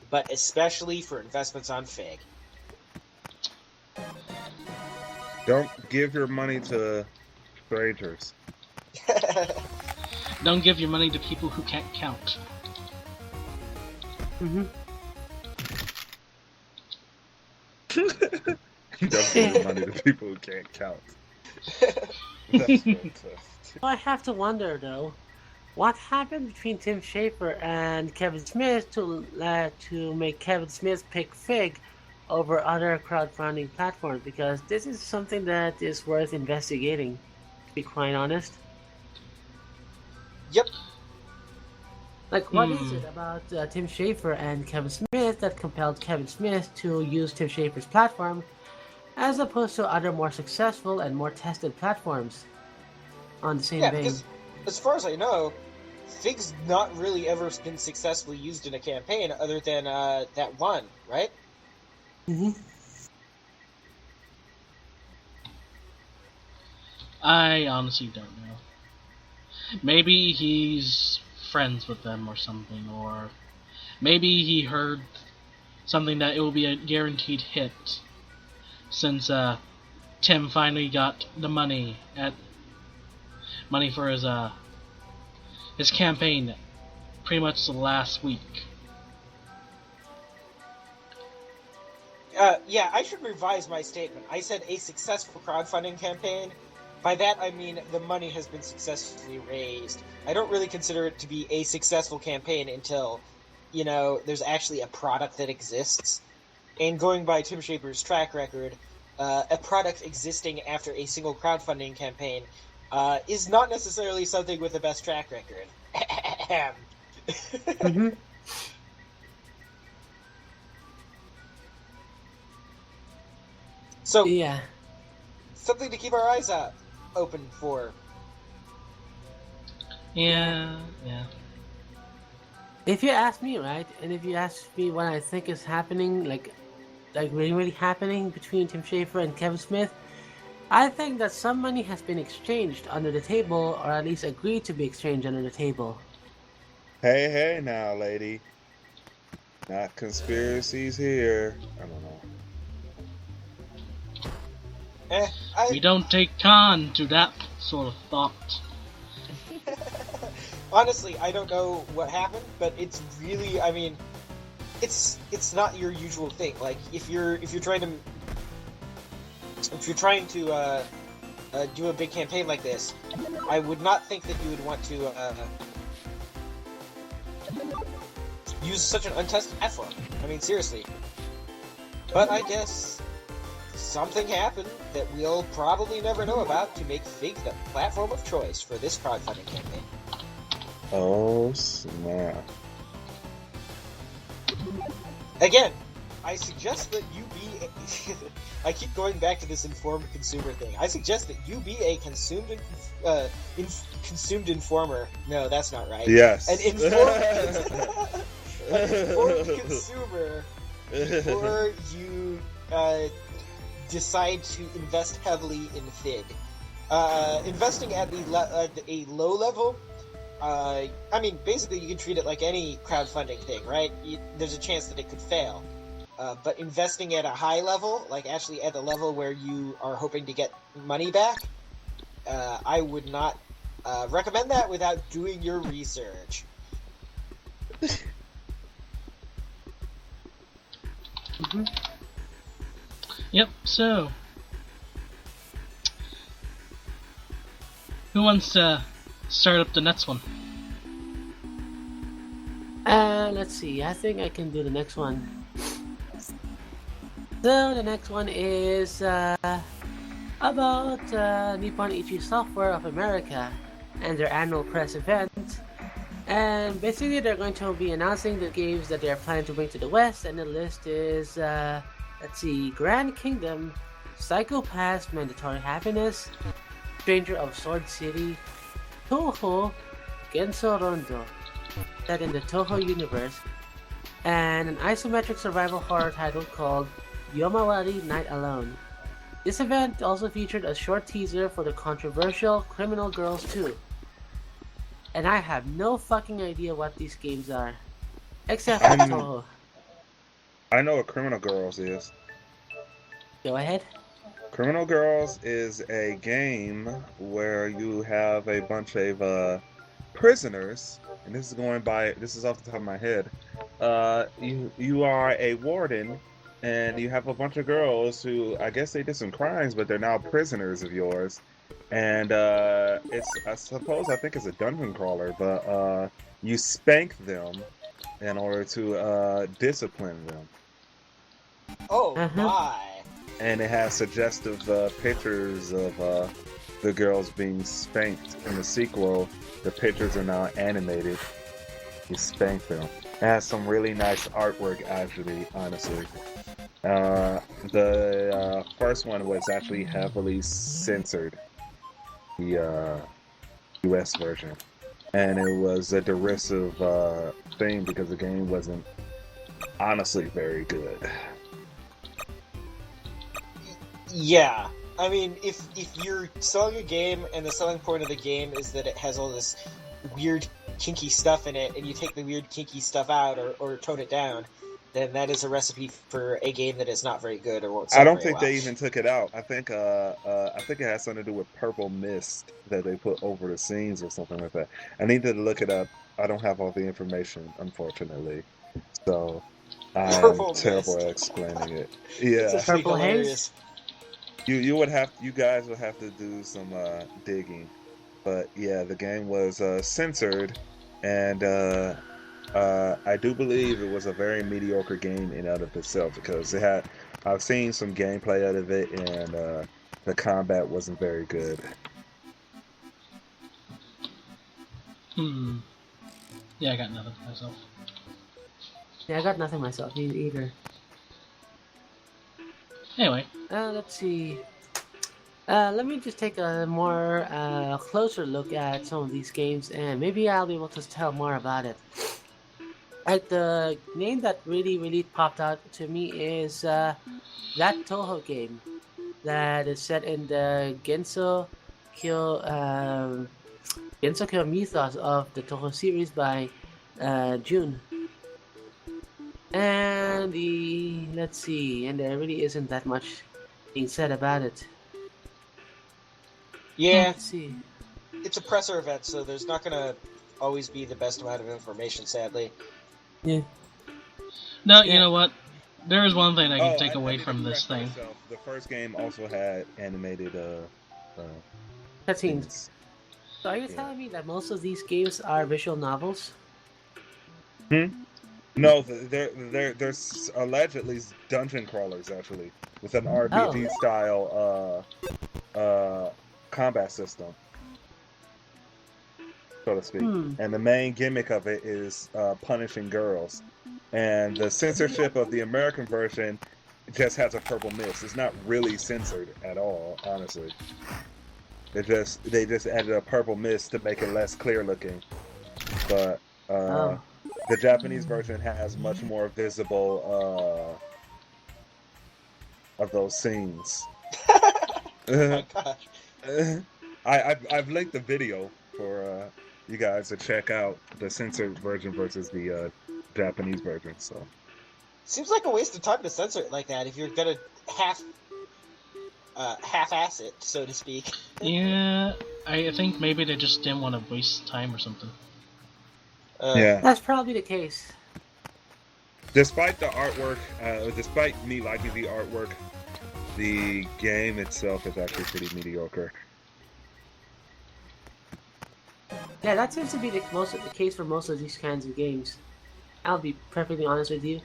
but especially for investments on Fig. Don't give your money to strangers. Don't give your money to people who can't count. Mm-hmm. Don't give your money to people who can't count. That's fantastic. Well, I have to wonder though, what happened between Tim Schafer and Kevin Smith to make Kevin Smith pick Fig over other crowdfunding platforms? Because this is something that is worth investigating, to be quite honest. Yep. Like, what is it about Tim Schafer and Kevin Smith that compelled Kevin Smith to use Tim Schafer's platform as opposed to other more successful and more tested platforms on the same vein? Because as far as I know, Fig's not really ever been successfully used in a campaign other than that one, right? Mm-hmm. I honestly don't know. Maybe he's friends with them or something, or maybe he heard something that it will be a guaranteed hit since Tim finally got the money for his campaign pretty much the last week. Yeah, I should revise my statement. I said a successful crowdfunding campaign. By that, I mean the money has been successfully raised. I don't really consider it to be a successful campaign until, there's actually a product that exists. And going by Tim Schafer's track record, a product existing after a single crowdfunding campaign is not necessarily something with the best track record. Mm-hmm. So, Yeah. something to keep our eyes open for. Yeah. If you ask me, right, and if you ask me what I think is happening, like really happening between Tim Schafer and Kevin Smith, I think that some money has been exchanged under the table, or at least agreed to be exchanged under the table. Hey now, lady. Not conspiracies here. I don't know. We don't take Khan to that sort of thought. Honestly, I don't know what happened, but it's really, it's not your usual thing. Like if you're trying to do a big campaign like this, I would not think that you would want to use such an untested platform. Seriously. But I guess something happened that we'll probably never know about to make Fig the platform of choice for this crowdfunding campaign. Oh, snap. Again, I suggest that you be... I keep going back to this informed consumer thing. I suggest that you be a consumed informer. No, that's not right. Yes. An informed consumer before you decide to invest heavily in Fig. investing at a low level, I mean, basically you can treat it like any crowdfunding thing, right? There's a chance that it could fail. But investing at a high level, like actually at the level where you are hoping to get money back, I would not recommend that without doing your research. Mm-hmm. Yep, so who wants to start up the next one? Let's see. I think I can do the next one. So the next one is about Nippon Ichi Software of America and their annual press event. And basically, they're going to be announcing the games that they're planning to bring to the West. And the list is, let's see, Grand Kingdom, Psycho Pass, Mandatory Happiness, Stranger of Sword City, Touhou, Genso Rondo, set in the Touhou universe, and an isometric survival horror title called Yomawari Night Alone. This event also featured a short teaser for the controversial Criminal Girls 2. And I have no fucking idea what these games are. Except for Touhou. I know what Criminal Girls is. Go ahead. Criminal Girls is a game where you have a bunch of prisoners, and this is off the top of my head. You are a warden, and you have a bunch of girls who, I guess they did some crimes, but they're now prisoners of yours. And I think it's a dungeon crawler, but you spank them in order to discipline them. Oh Uh-huh. my! And it has suggestive pictures of the girls being spanked. In the sequel, the pictures are now animated. You spank them. It has some really nice artwork, actually, honestly. The first one was actually heavily censored, the US version. And it was a derisive thing because the game wasn't honestly very good. Yeah, I mean, if you're selling a game and the selling point of the game is that it has all this weird, kinky stuff in it, and you take the weird, kinky stuff out or tone it down, then that is a recipe for a game that is not very good or won't sell I don't very think well. they even took it out. I think it has something to do with purple mist that they put over the scenes or something like that. I need to look it up. I don't have all the information, unfortunately. So I'm Purple terrible mist. at explaining it. It's Yeah. actually Purple haze? hilarious. You guys would have to do some digging. But yeah, the game was censored, and I do believe it was a very mediocre game in and of itself because I've seen some gameplay out of it, and the combat wasn't very good. Yeah, I got nothing for myself. Yeah, I got nothing myself either. Anyway, Let's see. Let me just take a more closer look at some of these games, and maybe I'll be able to tell more about it. Like the name that really popped out to me is that Touhou game that is set in the Genso Kyo mythos of the Touhou series by June. And let's see, and there really isn't that much being said about it. Yeah, Let's see. it's a presser event, so there's not gonna always be the best amount of information, sadly. Yeah. no, Yeah. you know what? There is one thing I can take I away need to from this correct thing. myself. The first game also had animated Cutscenes. things. So are you Yeah. telling me that most of these games are visual novels? No, there's allegedly dungeon crawlers actually with an RPG style combat system, so to speak. And the main gimmick of it is punishing girls. And the censorship of the American version just has a purple mist. It's not really censored at all, honestly. They just added a purple mist to make it less clear looking. But the Japanese version has much more visible of those scenes. Oh my gosh. I've linked the video for you guys to check out the censored version versus the Japanese version. So Seems like a waste of time to censor it like that if you're gonna half-ass it, so to speak. Yeah, I think maybe they just didn't want to waste time or something. yeah. That's probably the case. Despite the artwork, despite me liking the artwork, the game itself is actually pretty mediocre. Yeah, that seems to be the case for most of these kinds of games. I'll be perfectly honest with you.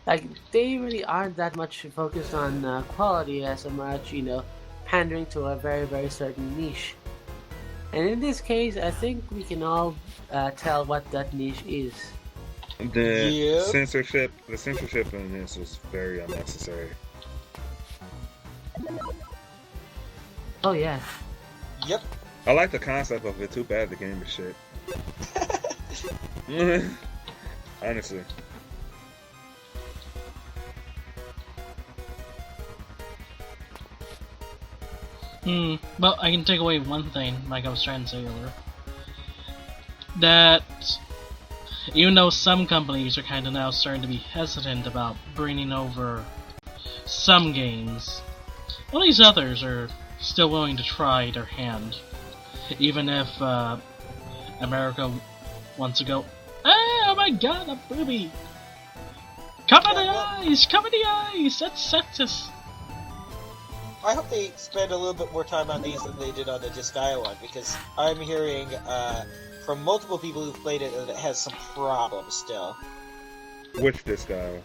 Like, they really aren't that much focused on quality as much, pandering to a very, very certain niche. And in this case, I think we can all tell what that niche is. The censorship in this is very unnecessary. Oh yeah. Yep. I like the concept of it. Too bad the game is shit. Honestly. Well, I can take away one thing, like I was trying to say earlier. That even though some companies are kind of now starting to be hesitant about bringing over some games, all these others are still willing to try their hand. Even if America wants to go, oh my god, a booby! Cover the eyes! Cover the eyes! That's sexist! I hope they spend a little bit more time on these than they did on the Disgaea one, because I'm hearing from multiple people who've played it that it has some problems still. Which Disgaea?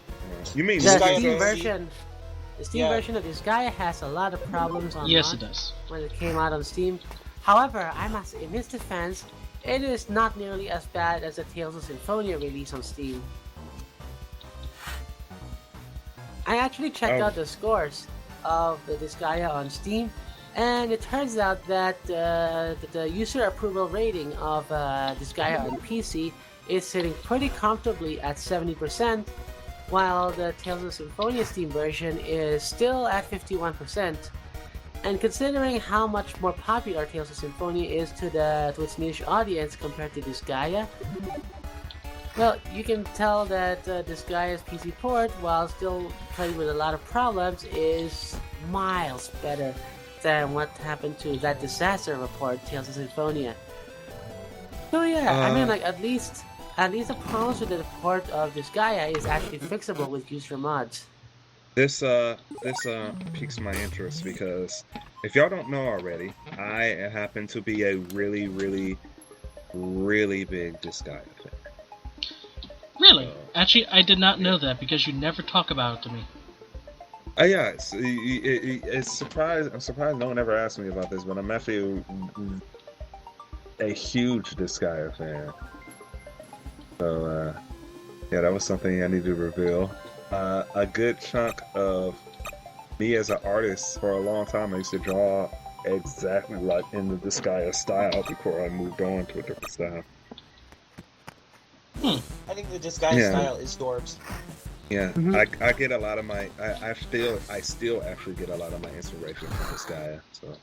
You mean The Disgaea Steam VC? version? The Steam version of Disgaea has a lot of problems on Yes, launch it does. when it came out on Steam. However, I must admit, defense, it is not nearly as bad as the Tales of Symphonia release on Steam. I actually checked out the scores of the Disgaea on Steam, and it turns out that the user approval rating of Disgaea on PC is sitting pretty comfortably at 70%, while the Tales of Symphonia Steam version is still at 51%. And considering how much more popular Tales of Symphonia is to its niche audience compared to Disgaea, well, you can tell that Disgaea's PC port, while still playing with a lot of problems, is miles better than what happened to that disaster report, Tales of Symphonia. So yeah, I mean, like, at least the problems with the port of Disgaea is actually fixable with user mods. This piques my interest because if y'all don't know already, I happen to be a really, really, really big Disgaea fan. Really? Actually, I did not know that because you never talk about it to me. Yeah, it's I'm surprised no one ever asked me about this, but I'm actually a huge Disgaea fan. So, yeah, that was something I need to reveal. A good chunk of me as an artist for a long time, I used to draw exactly like in the Disgaea style before I moved on to a different style. I think the Disgaea style is Dorbs. Yeah, I get a lot of my I still actually get a lot of my inspiration from Disgaea. So.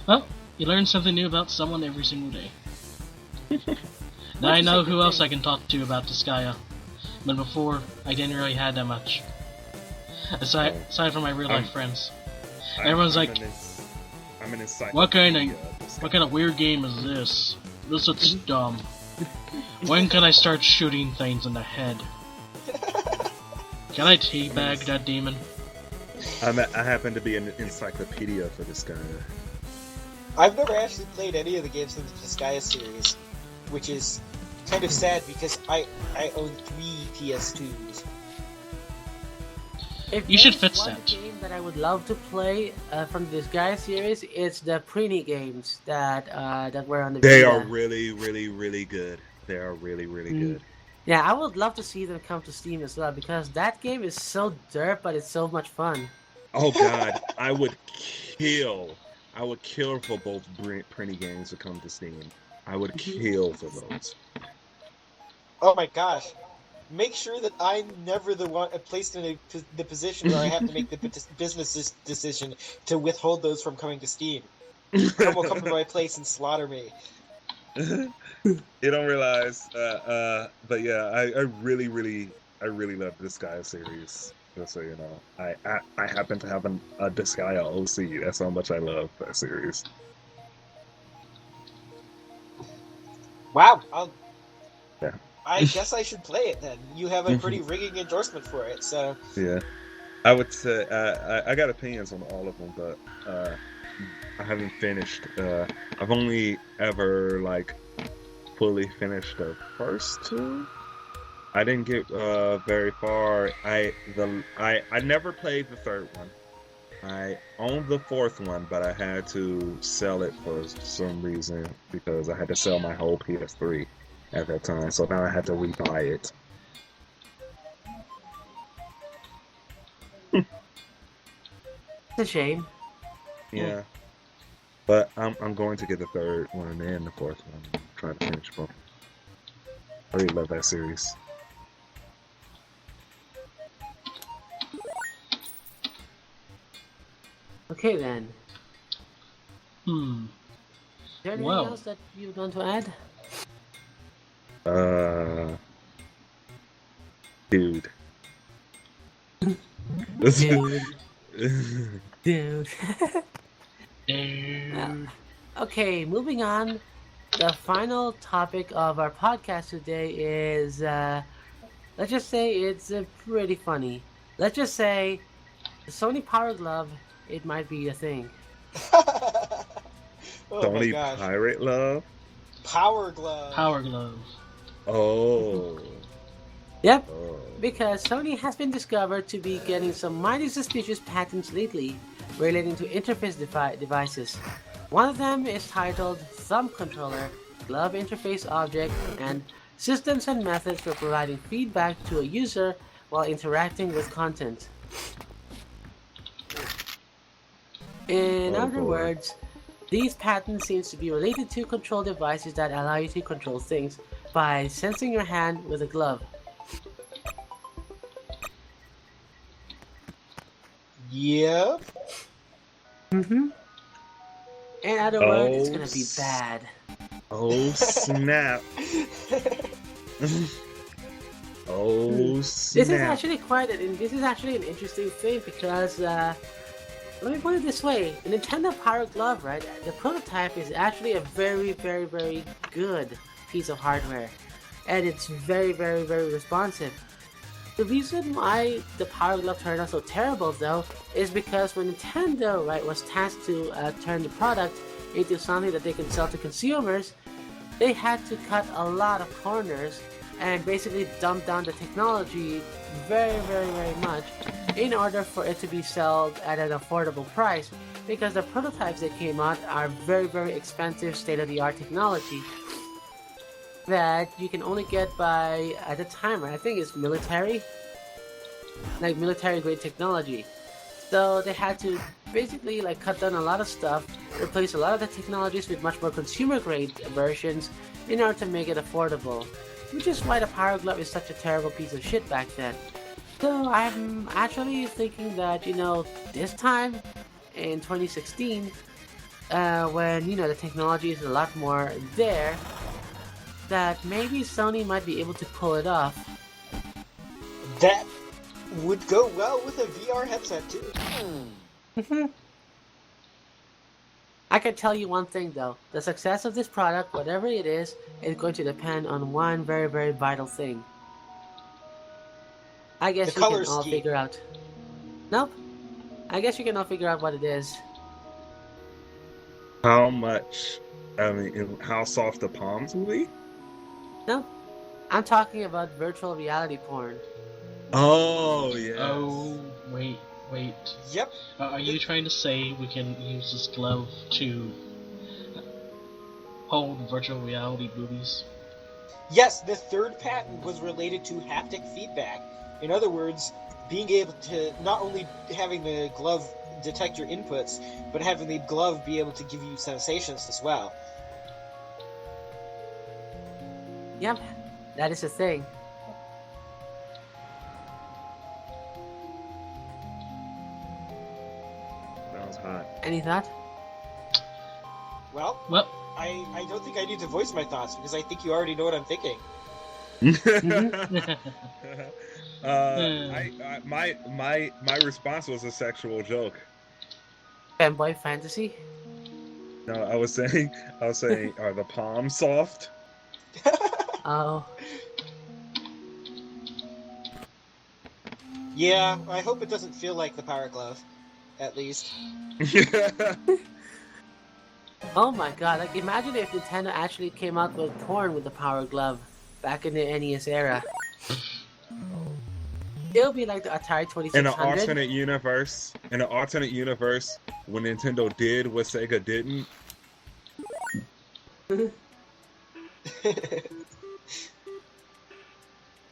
Well, you learn something new about someone every single day. Now I know who else I can talk to about Disgaea. But before, I didn't really have that much. Aside from my real life friends. Everyone's like, I'm an encyclopedia. what kind of weird game is this? This looks dumb. When can I start shooting things in the head? Can I teabag that demon? I happen to be an encyclopedia for Disgaea. I've never actually played any of the games in the Disgaea series, which is kind of sad because I own 3 PS2s. If You should there's fix one that. game that I would love to play from the Disgaea series, it's the Preeny games that were on the They Vita. are really, really, really good. They are really, really good. Yeah, I would love to see them come to Steam as well, because that game is so dirt, but it's so much fun. Oh god, I would kill for both Printy games to come to Steam. I would kill for those. Oh my gosh. make sure that I'm never the one placed in the position where I have to make the business decision to withhold those from coming to Steam. Someone will come to my place and slaughter me. You don't realize, but yeah, I really love the Disgaea series. Just so you know, I happen to have a Disgaea OC. That's how much I love that series. Wow. Yeah. I guess I should play it then. You have a pretty ringing endorsement for it, so. Yeah, I would say I got opinions on all of them, but I haven't finished. I've only ever fully finished the first two. I didn't get very far. I never played the third one. I owned the fourth one, but I had to sell it for some reason because I had to sell my whole PS3 at that time. So now I had to rebuy it. It's a shame. Yeah, but I'm going to get the third one and the fourth one. And try to finish both. I really love that series. Okay then. Hmm. Is there anything Well. else that you want to add? Dude. Dude. Dude. Dude. Okay, moving on. The final topic of our podcast today is, let's just say it's pretty funny. Let's just say the Sony Power Glove, it might be a thing. Oh my Sony gosh. Pirate Love? Power Glove. Power Glove. Oh. Yep, Oh. because Sony has been discovered to be getting some mighty suspicious patents lately relating to interface devices. One of them is titled Thumb Controller, Glove Interface Object, and Systems and Methods for Providing Feedback to a User while Interacting with Content. In Oh, other boy. words, these patents seem to be related to control devices that allow you to control things by sensing your hand with a glove. Yep. Mm-hmm. In other words, it's gonna be bad. Oh, snap. Oh, snap. This is actually an interesting thing because let me put it this way: the Nintendo Power Glove, right? The prototype is actually a very, very, very good piece of hardware, and it's very, very, very responsive. The reason why the Power Glove turned out so terrible, though, is because when Nintendo, right, was tasked to turn the product into something that they can sell to consumers, they had to cut a lot of corners and basically dump down the technology very, very, very much in order for it to be sold at an affordable price, because the prototypes that came out are very, very expensive state-of-the-art technology that you can only get by, at the time, right, I think it's military grade technology. So they had to basically cut down a lot of stuff, replace a lot of the technologies with much more consumer grade versions in order to make it affordable, which is why the Power Glove is such a terrible piece of shit back then. So I'm actually thinking that, this time in 2016, when the technology is a lot more there, that maybe Sony might be able to pull it off. That would go well with a VR headset too. I can tell you one thing though: the success of this product, whatever it is going to depend on one very, very vital thing. I guess The you color can all scheme. figure out. Nope. I guess you can all figure out what it is. How much, how soft the palms will be? No, I'm talking about virtual reality porn. Oh, yes. Oh, wait. Yep. Are you trying to say we can use this glove to hold virtual reality boobies? Yes, the third patent was related to haptic feedback. In other words, being able to not only having the glove detect your inputs, but having the glove be able to give you sensations as well. Yep, that is the thing. Any thought? Well, Well, I don't think I need to voice my thoughts because I think you already know what I'm thinking. My response was a sexual joke. Fanboy fantasy? No, I was saying, are the palms soft? Oh. Yeah, I hope it doesn't feel like the Power Glove, at least. Oh my god, like imagine if Nintendo actually came out with porn with the Power Glove back in the NES era. It'll be like the Atari 2600. In an alternate universe, when Nintendo did what Sega didn't.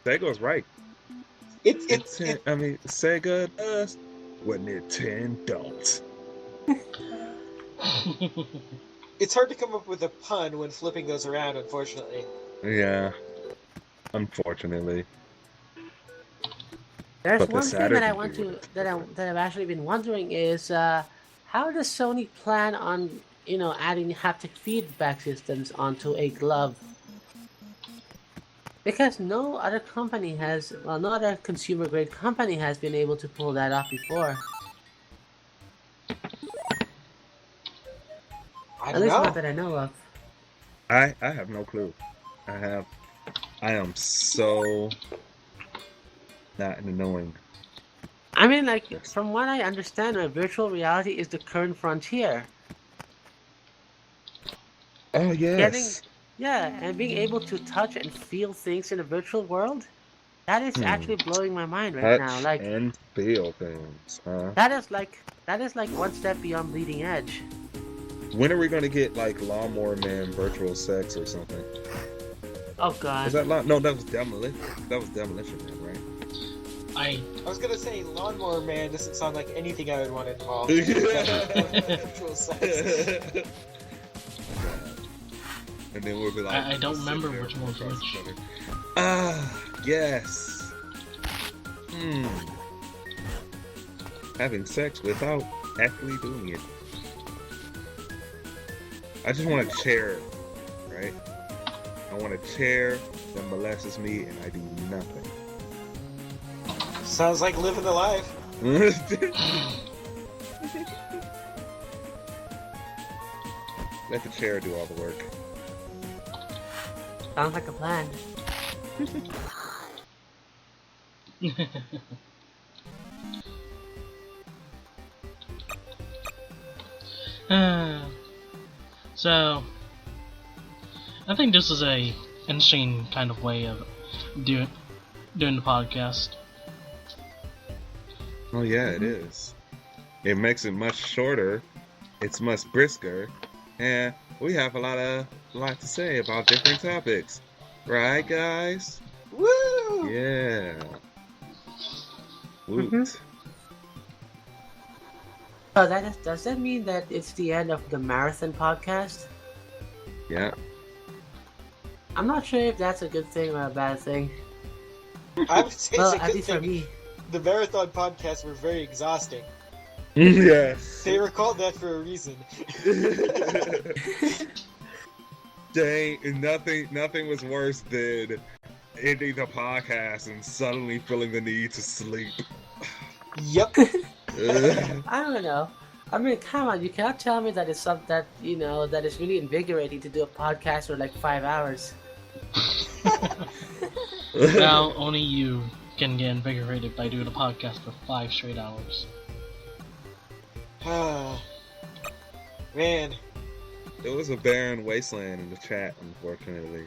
Sega's right. Sega does what Nintendo don't. It's hard to come up with a pun when flipping those around, unfortunately. Yeah, unfortunately. There's But the one thing that Saturn I want do to that I've actually been wondering is how does Sony plan on adding haptic feedback systems onto a glove? Because no other consumer grade company has been able to pull that off before. I At don't least know. not that I know of. I have no clue. I am so not in the knowing. I mean, like, from what I understand, virtual reality is the current frontier. Oh yes. And being able to touch and feel things in a virtual world, that is actually blowing my mind right Touch now. Like, and feel things, huh? that is like one step beyond bleeding edge. When are we gonna get like Lawnmower Man virtual sex or something? Oh god. Is that no? That was Demolition. That was Demolition Man, right? I was gonna say Lawnmower Man doesn't sound like anything I would want to involve. Virtual sex. And then we'll be like, I don't remember which one was which. Yes. Having sex without actually doing it. I just want a chair, right? I want a chair that molests me and I do nothing. Sounds like living the life. Let the chair do all the work. Sounds like a plan. So, I think this is a interesting kind of way of doing the podcast. Oh yeah, it is. It makes it much shorter. It's much brisker, and we have a lot to say about different topics, right, guys? Woo! Yeah. Woot. Mhm. Oh, does that mean that it's the end of the marathon podcast? Yeah. I'm not sure if that's a good thing or a bad thing. I would say Well, it's a at good least for thing. me. The marathon podcasts were very exhausting. Yes. They were called that for a reason. Dang, nothing was worse than ending the podcast and suddenly feeling the need to sleep. Yep. I don't know. I mean, come on, you cannot tell me that it's something that that is really invigorating to do a podcast for like 5 hours. Now, only you can get invigorated by doing a podcast for 5 straight hours. Man. It was a barren wasteland in the chat, unfortunately.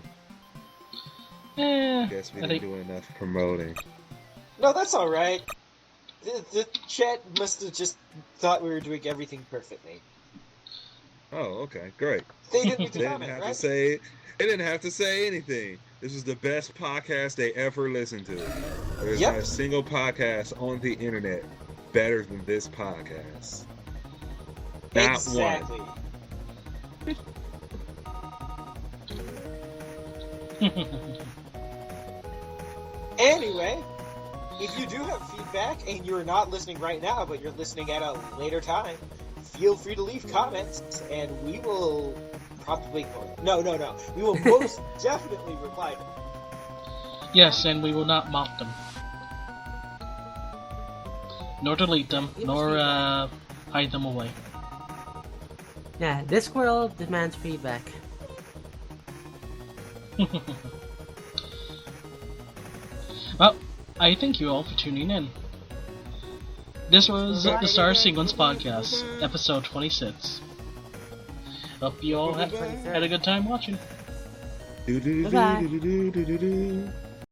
I Guess we I didn't think do enough promoting. No, that's alright. The chat must have just thought we were doing everything perfectly. Oh, okay, great. They didn't They need to didn't comment, have right? to say. They didn't have to say anything. This was the best podcast they ever listened to. There's Yep. not a single podcast on the internet better than this podcast. Not Exactly. Anyway, if you do have feedback and you're not listening right now, but you're listening at a later time, feel free to leave comments, and we will probably... No. We will most definitely reply to them. Yes, and we will not mock them. Nor delete them, nor hide them away. Yeah, Discworld demands feedback. Well, I thank you all for tuning in. This was the Star Sequence Podcast, episode 26. Hope you all had a good time watching. Do do do Bye-bye. do do do do do.